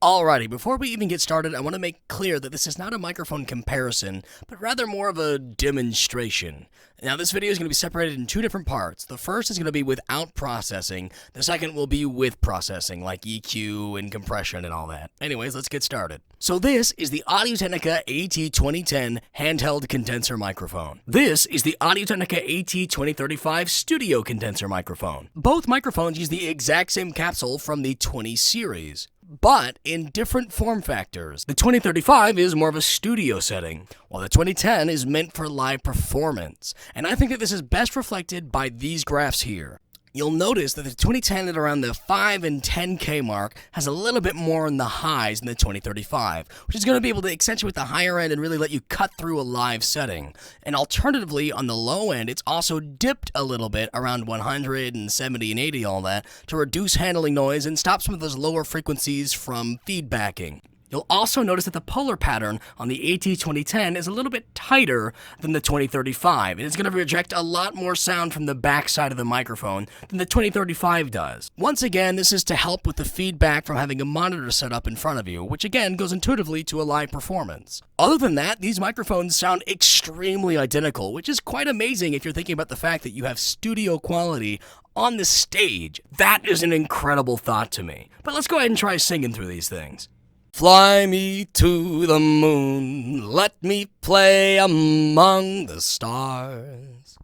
Alrighty, before we even get started, I want to make clear that this is not a microphone comparison, but rather more of a demonstration. Now, this video is going to be separated in two different parts. The first is going to be without processing. The second will be with processing, like EQ and compression and all that. Anyways, let's get started. So this is the Audio-Technica AT2010 handheld condenser microphone. This is the Audio-Technica AT2035 studio condenser microphone. Both microphones use the exact same capsule from the 20 series, but in different form factors. The 2035 is more of a studio setting, while the 2010 is meant for live performance. And I think that this is best reflected by these graphs here. You'll notice that the 2010 at around the 5 and 10K mark has a little bit more in the highs than the 2035, which is going to be able to accentuate the higher end and really let you cut through a live setting. And alternatively, on the low end, it's also dipped a little bit around 100 and 70 and 80, all that, to reduce handling noise and stop some of those lower frequencies from feedbacking. You'll also notice that the polar pattern on the AT2010 is a little bit tighter than the 2035, and it's going to reject a lot more sound from the back side of the microphone than the 2035 does. Once again, this is to help with the feedback from having a monitor set up in front of you, which again goes intuitively to a live performance. Other than that, these microphones sound extremely identical, which is quite amazing if you're thinking about the fact that you have studio quality on the stage. That is an incredible thought to me. But let's go ahead and try singing through these things. Fly me to the moon, let me play among the stars.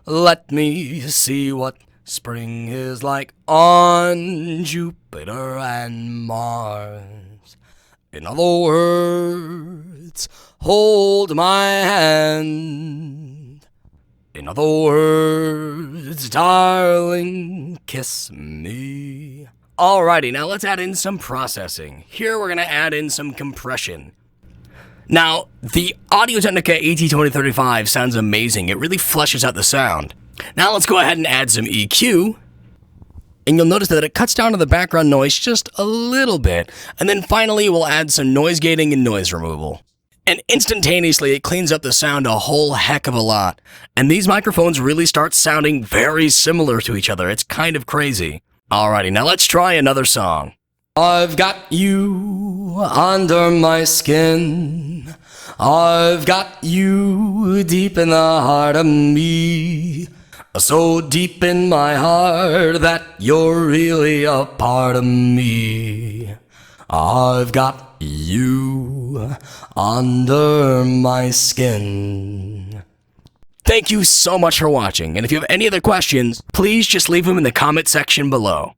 Let me see what spring is like on Jupiter and Mars. In other words, hold my hand. In other words, darling, kiss me. Alrighty, now let's add in some processing. Here we're going to add in some compression. Now, the Audio-Technica AT2035 sounds amazing. It really fleshes out the sound. Now let's go ahead and add some EQ. And you'll notice that it cuts down to the background noise just a little bit. And then finally, we'll add some noise gating and noise removal. And instantaneously, it cleans up the sound a whole heck of a lot. And these microphones really start sounding very similar to each other. It's kind of crazy. Alrighty, now let's try another song. I've got you under my skin. I've got you deep in the heart of me. So deep in my heart that you're really a part of me. I've got you under my skin. Thank you so much for watching, and if you have any other questions, please just leave them in the comment section below.